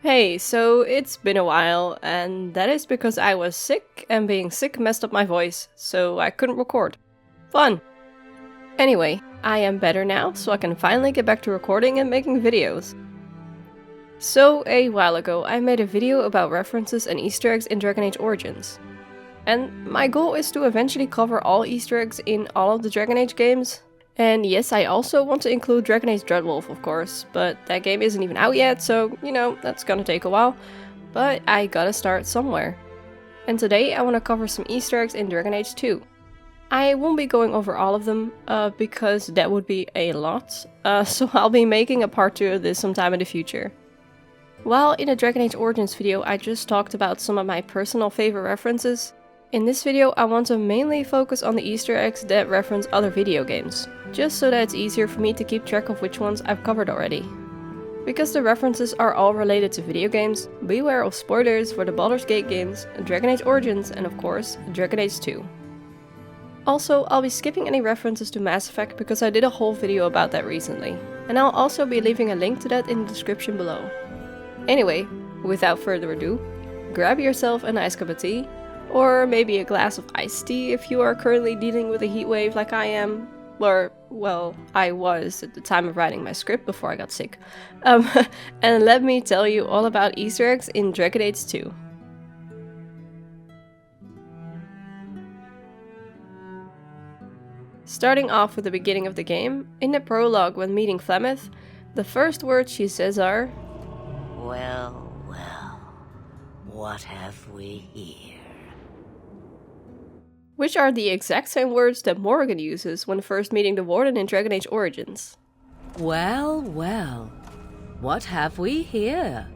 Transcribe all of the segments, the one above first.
Hey, so it's been a while, and that is because I was sick, and being sick messed up my voice, so I couldn't record. Fun! Anyway, I am better now, so I can finally get back to recording and making videos. So, a while ago, I made a video about references and Easter eggs in Dragon Age Origins. And my goal is to eventually cover all Easter eggs in all of the Dragon Age games. And yes, I also want to include Dragon Age Dreadwolf, of course, but that game isn't even out yet, so, that's gonna take a while. But I gotta start somewhere. And today I want to cover some Easter eggs in Dragon Age 2. I won't be going over all of them, because that would be a lot, so I'll be making a part 2 of this sometime in the future. While in the Dragon Age Origins video I just talked about some of my personal favorite references, in this video I want to mainly focus on the Easter eggs that reference other video games, just so that it's easier for me to keep track of which ones I've covered already. Because the references are all related to video games, beware of spoilers for the Baldur's Gate games, Dragon Age Origins and of course Dragon Age 2. Also, I'll be skipping any references to Mass Effect because I did a whole video about that recently, and I'll also be leaving a link to that in the description below. Anyway, without further ado, grab yourself a nice cup of tea, or maybe a glass of iced tea if you are currently dealing with a heatwave like I am. Or, well, I was at the time of writing my script before I got sick. And let me tell you all about Easter eggs in Dragon Age 2. Starting off with the beginning of the game, in the prologue when meeting Flemeth, the first words she says are, Well, what have we here? Which are the exact same words that Morrigan uses when first meeting the Warden in Dragon Age Origins. Well, what have we here?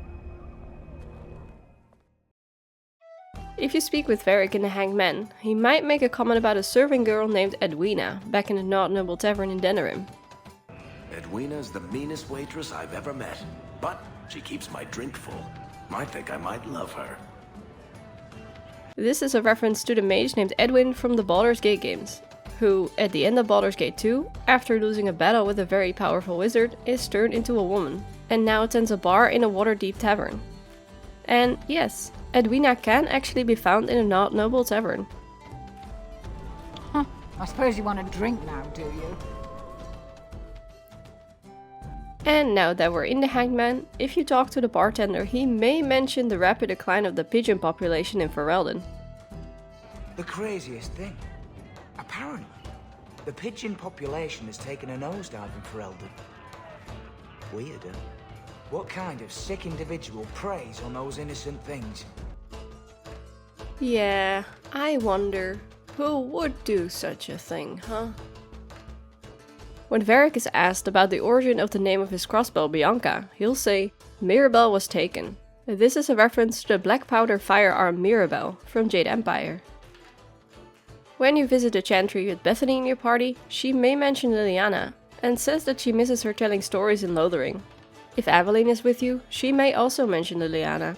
If you speak with Varric in the Hanged Man, he might make a comment about a serving girl named Edwina, back in the Not Noble Tavern in Denerim. Edwina's the meanest waitress I've ever met, but she keeps my drink full. I think I might love her. This is a reference to the mage named Edwin from the Baldur's Gate games, who, at the end of Baldur's Gate 2, after losing a battle with a very powerful wizard, is turned into a woman, and now tends a bar in a Waterdeep tavern. And yes, Edwina can actually be found in a Not Noble Tavern. I suppose you want a drink now, do you? And now that we're in the Hanged Man, if you talk to the bartender, he may mention the rapid decline of the pigeon population in Ferelden. The craziest thing. Apparently, the pigeon population has taken a nosedive in Ferelden. Weird, huh? What kind of sick individual preys on those innocent things? Yeah, I wonder, who would do such a thing, huh? When Varric is asked about the origin of the name of his crossbow Bianca, he'll say, Mirabelle was taken. This is a reference to the black powder firearm Mirabelle from Jade Empire. When you visit the chantry with Bethany in your party, she may mention Leliana, and says that she misses her telling stories in Lothering. If Aveline is with you, she may also mention Leliana.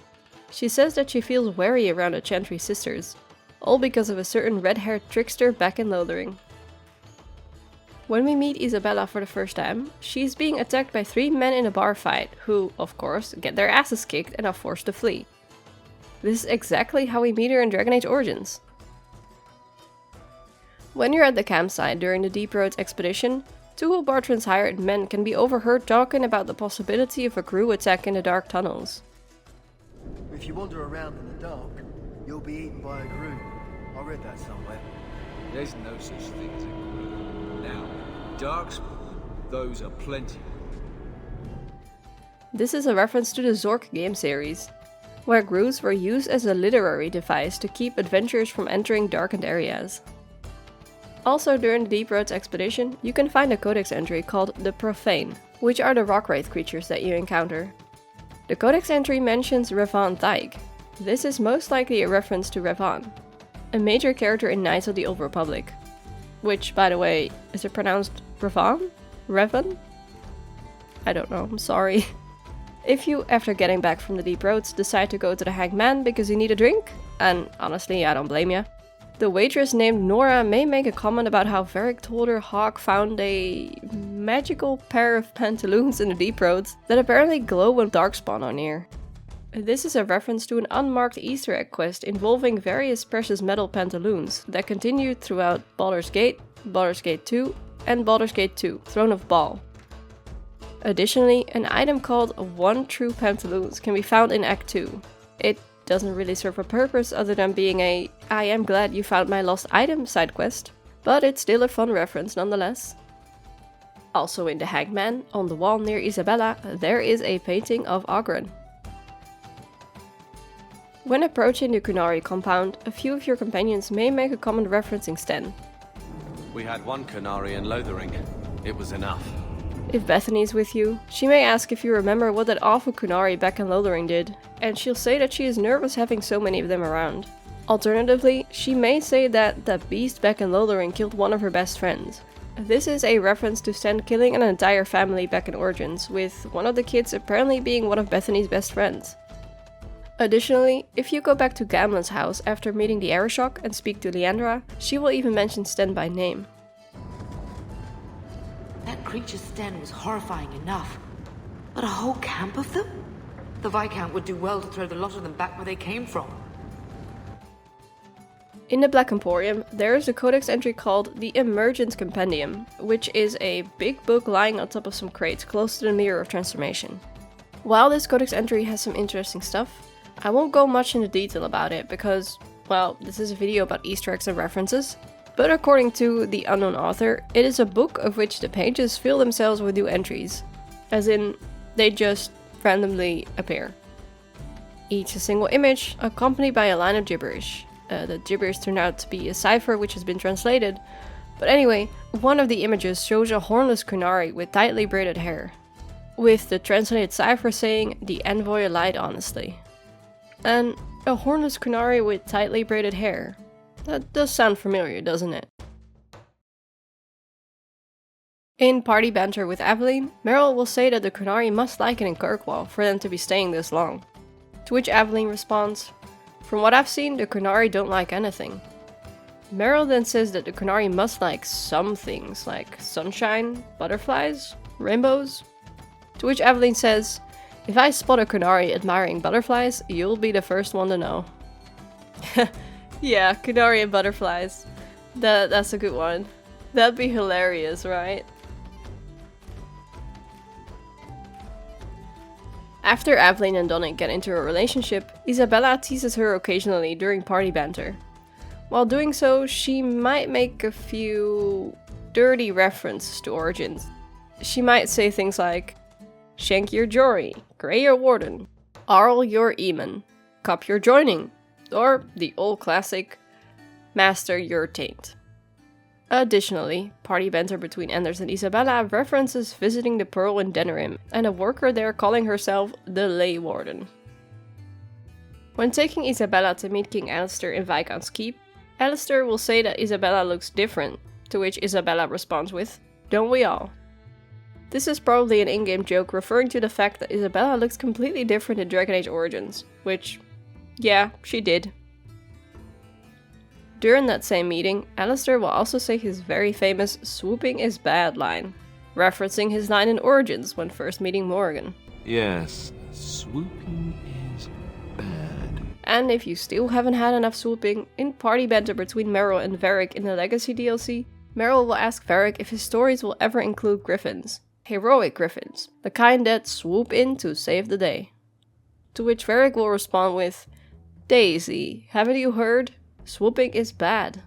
She says that she feels wary around the chantry sisters, all because of a certain red-haired trickster back in Lothering. When we meet Isabela for the first time, she's being attacked by 3 men in a bar fight, who, of course, get their asses kicked and are forced to flee. This is exactly how we meet her in Dragon Age Origins. When you're at the campsite during the Deep Roads expedition, 2 of Bartrand's hired men can be overheard talking about the possibility of a Grue attack in the dark tunnels. If you wander around in the dark, you'll be eaten by a Grue. I read that somewhere. There's no such thing as a Grue. Now, darkspawn, those are plenty. This is a reference to the Zork game series, where Grues were used as a literary device to keep adventurers from entering darkened areas. Also during the Deep Roads expedition, you can find a codex entry called the Profane, which are the rock wraith creatures that you encounter. The codex entry mentions Revan Thaig. This is most likely a reference to Revan, a major character in Knights of the Old Republic. Which, by the way, is it pronounced Revan? Revan? I don't know, I'm sorry. If you, after getting back from the Deep Roads, decide to go to the Hanged Man because you need a drink, and honestly, I don't blame ya, the waitress named Nora may make a comment about how Varric told her Hawk found a magical pair of pantaloons in the Deep Roads that apparently glow when darkspawn are near. This is a reference to an unmarked Easter egg quest involving various precious metal pantaloons that continued throughout Baldur's Gate 2, and Baldur's Gate 2, Throne of Baal. Additionally, an item called One True Pantaloons can be found in Act 2. It doesn't really serve a purpose other than being a "I am glad you found my lost item" side quest, but it's still a fun reference nonetheless. Also in the Hangman, on the wall near Isabela, there is a painting of Oghren. When approaching the Qunari compound, a few of your companions may make a comment referencing Sten. We had one Qunari in Lothering. It was enough. If Bethany's with you, she may ask if you remember what that awful Qunari back in Lothering did, and she'll say that she is nervous having so many of them around. Alternatively, she may say that that beast back in Lothering killed one of her best friends. This is a reference to Sten killing an entire family back in Origins, with one of the kids apparently being one of Bethany's best friends. Additionally, if you go back to Gamlen's house after meeting the Aeroshock and speak to Leandra, she will even mention Sten by name. That creature Sten was horrifying enough, but a whole camp of them? The Viscount would do well to throw the lot of them back where they came from. In the Black Emporium, there is a codex entry called the Emergence Compendium, which is a big book lying on top of some crates close to the Mirror of Transformation. While this codex entry has some interesting stuff, I won't go much into detail about it because, well, this is a video about Easter eggs and references, but according to the unknown author, it is a book of which the pages fill themselves with new entries, as in, they just randomly appear. Each a single image, accompanied by a line of gibberish. The gibberish turned out to be a cipher which has been translated, but anyway, one of the images shows a hornless Qunari with tightly braided hair, with the translated cipher saying, "The envoy lied honestly." And a hornless Qunari with tightly braided hair. That does sound familiar, doesn't it? In party banter with Aveline, Meryl will say that the Qunari must like it in Kirkwall for them to be staying this long. To which Aveline responds, "From what I've seen, the Qunari don't like anything." Meryl then says that the Qunari must like some things, like sunshine, butterflies, rainbows. To which Aveline says, "If I spot a Qunari admiring butterflies, you'll be the first one to know." Yeah, Qunari and butterflies. That's a good one. That'd be hilarious, right? After Aveline and Donnic get into a relationship, Isabela teases her occasionally during party banter. While doing so, she might make a few dirty references to Origins. She might say things like, "Shank your Jory, Grey your Warden, Arl your Eamon, Cup your Joining," or the old classic, "Master your Taint." Additionally, party banter between Anders and Isabela references visiting the Pearl in Denerim and a worker there calling herself the Ley Warden. When taking Isabela to meet King Alistair in Viscount's Keep, Alistair will say that Isabela looks different, to which Isabela responds with, "Don't we all?" This is probably an in-game joke referring to the fact that Isabela looks completely different in Dragon Age Origins, which, yeah, she did. During that same meeting, Alistair will also say his very famous "Swooping is bad" line, referencing his line in Origins when first meeting Morrigan. Yes, swooping is bad. And if you still haven't had enough swooping, in party banter between Meryl and Varric in the Legacy DLC, Meryl will ask Varric if his stories will ever include griffins. Heroic griffins, the kind that swoop in to save the day. To which Varric will respond with, "Daisy, haven't you heard? Swooping is bad."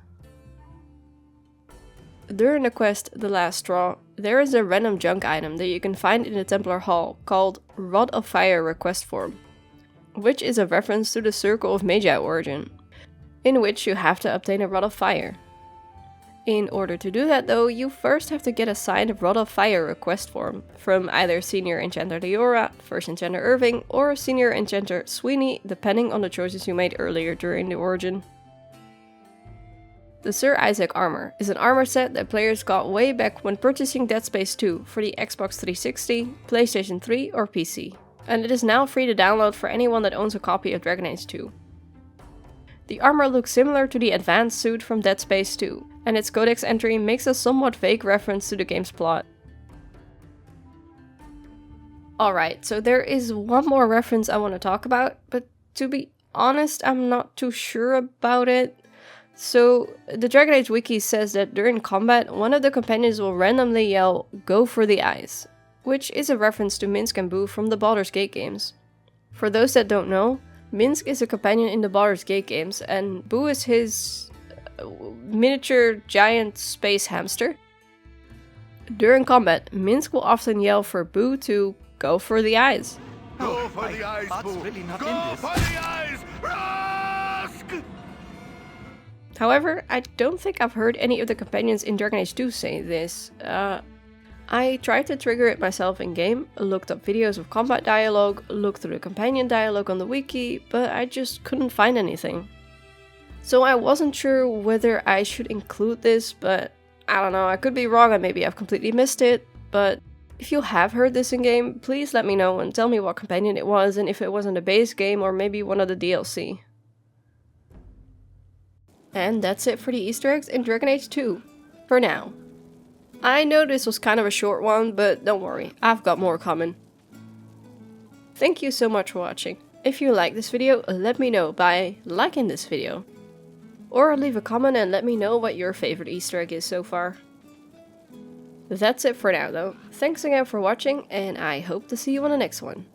During the quest The Last Straw, there is a random junk item that you can find in the Templar Hall called Rod of Fire Request Form, which is a reference to the Circle of Magi origin, in which you have to obtain a Rod of Fire. In order to do that though, you first have to get assigned a Rod of Fire request form from either Senior Enchanter Leora, First Enchanter Irving, or Senior Enchanter Sweeney, depending on the choices you made earlier during the origin. The Sir Isaac armor is an armor set that players got way back when purchasing Dead Space 2 for the Xbox 360, PlayStation 3 or PC, and it is now free to download for anyone that owns a copy of Dragon Age 2. The armor looks similar to the advanced suit from Dead Space 2, and its codex entry makes a somewhat vague reference to the game's plot. Alright, so there is one more reference I want to talk about, but to be honest, I'm not too sure about it. So, the Dragon Age wiki says that during combat, one of the companions will randomly yell, "Go for the eyes," which is a reference to Minsc and Boo from the Baldur's Gate games. For those that don't know, Minsc is a companion in the Baldur's Gate games, and Boo is his miniature giant space hamster. During combat, Minsc will often yell for Boo to go for the eyes. Go for the eyes, Boo! Really not Go for the eyes! Rask! However, I don't think I've heard any of the companions in Dragon Age 2 say this. I tried to trigger it myself in game, looked up videos of combat dialogue, looked through the companion dialogue on the wiki, but I just couldn't find anything. So I wasn't sure whether I should include this, but I don't know, I could be wrong and maybe I've completely missed it, but if you have heard this in game, please let me know and tell me what companion it was and if it was in the base game or maybe one of the DLC. And that's it for the Easter eggs in Dragon Age 2, for now. I know this was kind of a short one, but don't worry, I've got more coming. Thank you so much for watching. If you like this video, let me know by liking this video. Or leave a comment and let me know what your favorite Easter egg is so far. That's it for now though. Thanks again for watching and I hope to see you on the next one.